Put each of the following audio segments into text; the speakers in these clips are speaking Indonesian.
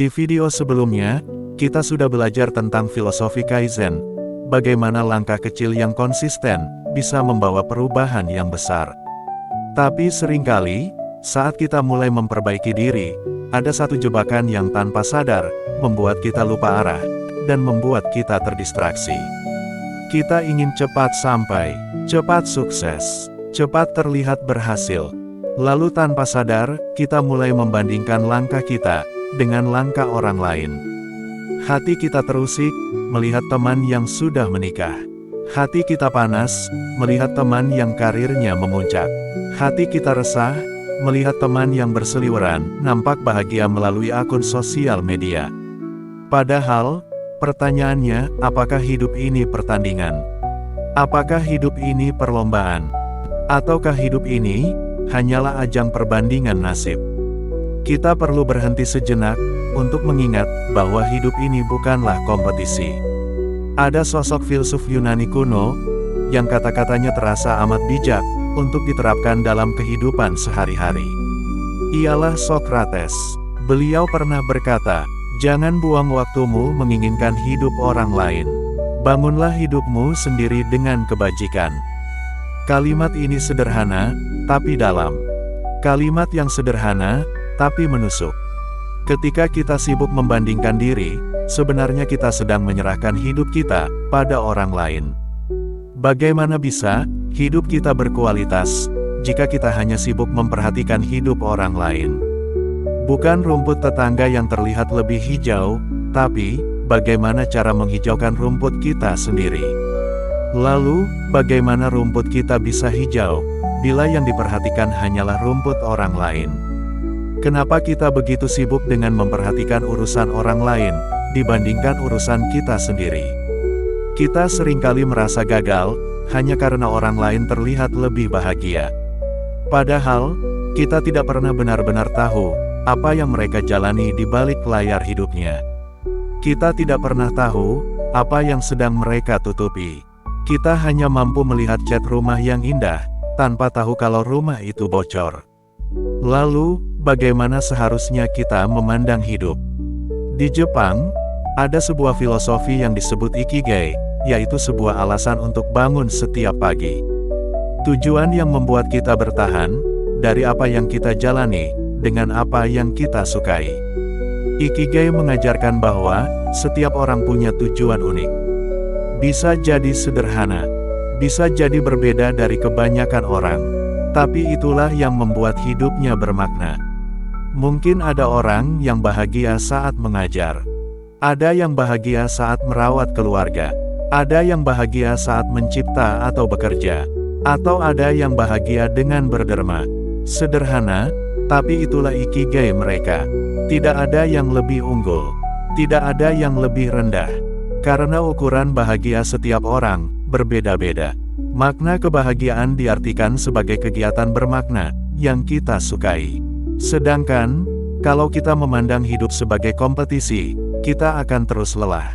Di video sebelumnya, kita sudah belajar tentang filosofi Kaizen, bagaimana langkah kecil yang konsisten bisa membawa perubahan yang besar. Tapi seringkali, saat kita mulai memperbaiki diri, ada satu jebakan yang tanpa sadar membuat kita lupa arah dan membuat kita terdistraksi. Kita ingin cepat sampai, cepat sukses, cepat terlihat berhasil. Lalu tanpa sadar, kita mulai membandingkan langkah kita dengan langkah orang lain. Hati kita terusik melihat teman yang sudah menikah. Hati kita panas melihat teman yang karirnya memuncak. Hati kita resah melihat teman yang berseliweran nampak bahagia melalui akun sosial media. Padahal, pertanyaannya, apakah hidup ini pertandingan? Apakah hidup ini perlombaan? Ataukah hidup ini hanyalah ajang perbandingan nasib? Kita perlu berhenti sejenak untuk mengingat bahwa hidup ini bukanlah kompetisi. Ada sosok filsuf Yunani kuno yang kata-katanya terasa amat bijak untuk diterapkan dalam kehidupan sehari-hari. Ialah Sokrates. Beliau pernah berkata, "Jangan buang waktumu menginginkan hidup orang lain. Bangunlah hidupmu sendiri dengan kebajikan." Kalimat ini sederhana, tapi dalam. Kalimat yang sederhana, tapi menusuk. Ketika kita sibuk membandingkan diri, sebenarnya kita sedang menyerahkan hidup kita pada orang lain. Bagaimana bisa hidup kita berkualitas jika kita hanya sibuk memperhatikan hidup orang lain? Bukan rumput tetangga yang terlihat lebih hijau, tapi bagaimana cara menghijaukan rumput kita sendiri. Lalu, bagaimana rumput kita bisa hijau bila yang diperhatikan hanyalah rumput orang lain? Kenapa kita begitu sibuk dengan memperhatikan urusan orang lain dibandingkan urusan kita sendiri? Kita seringkali merasa gagal hanya karena orang lain terlihat lebih bahagia. Padahal, kita tidak pernah benar-benar tahu apa yang mereka jalani di balik layar hidupnya. Kita tidak pernah tahu apa yang sedang mereka tutupi. Kita hanya mampu melihat cat rumah yang indah tanpa tahu kalau rumah itu bocor. Lalu, bagaimana seharusnya kita memandang hidup? Di Jepang, ada sebuah filosofi yang disebut Ikigai, yaitu sebuah alasan untuk bangun setiap pagi. Tujuan yang membuat kita bertahan dari apa yang kita jalani dengan apa yang kita sukai. Ikigai mengajarkan bahwa setiap orang punya tujuan unik. Bisa jadi sederhana, bisa jadi berbeda dari kebanyakan orang, tapi itulah yang membuat hidupnya bermakna. Mungkin ada orang yang bahagia saat mengajar. Ada yang bahagia saat merawat keluarga. Ada yang bahagia saat mencipta atau bekerja. Atau ada yang bahagia dengan berderma. Sederhana, tapi itulah ikigai mereka. Tidak ada yang lebih unggul. Tidak ada yang lebih rendah. Karena ukuran bahagia setiap orang berbeda-beda. Makna kebahagiaan diartikan sebagai kegiatan bermakna yang kita sukai. Sedangkan, kalau kita memandang hidup sebagai kompetisi, kita akan terus lelah.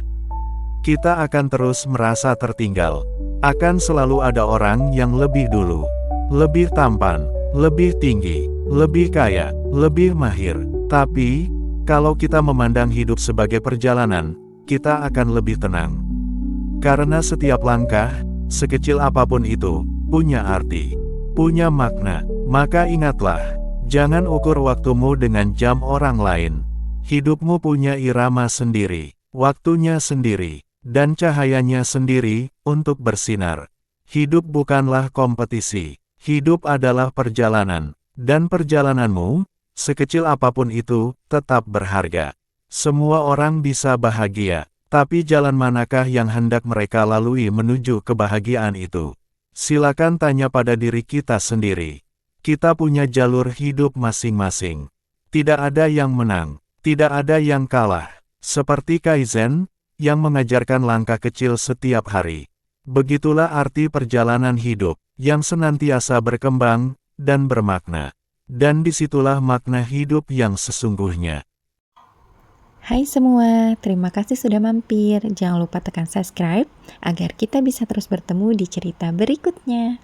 Kita akan terus merasa tertinggal. Akan selalu ada orang yang lebih dulu, lebih tampan, lebih tinggi, lebih kaya, lebih mahir. Tapi, kalau kita memandang hidup sebagai perjalanan, kita akan lebih tenang. Karena setiap langkah, sekecil apapun itu, punya arti, punya makna. Maka ingatlah, jangan ukur waktumu dengan jam orang lain. Hidupmu punya irama sendiri, waktunya sendiri, dan cahayanya sendiri untuk bersinar. Hidup bukanlah kompetisi, hidup adalah perjalanan, dan perjalananmu, sekecil apapun itu, tetap berharga. Semua orang bisa bahagia, tapi jalan manakah yang hendak mereka lalui menuju kebahagiaan itu? Silakan tanya pada diri kita sendiri. Kita punya jalur hidup masing-masing. Tidak ada yang menang, tidak ada yang kalah. Seperti Kaizen, yang mengajarkan langkah kecil setiap hari. Begitulah arti perjalanan hidup, yang senantiasa berkembang, dan bermakna. Dan disitulah makna hidup yang sesungguhnya. Hai semua, terima kasih sudah mampir. Jangan lupa tekan subscribe, agar kita bisa terus bertemu di cerita berikutnya.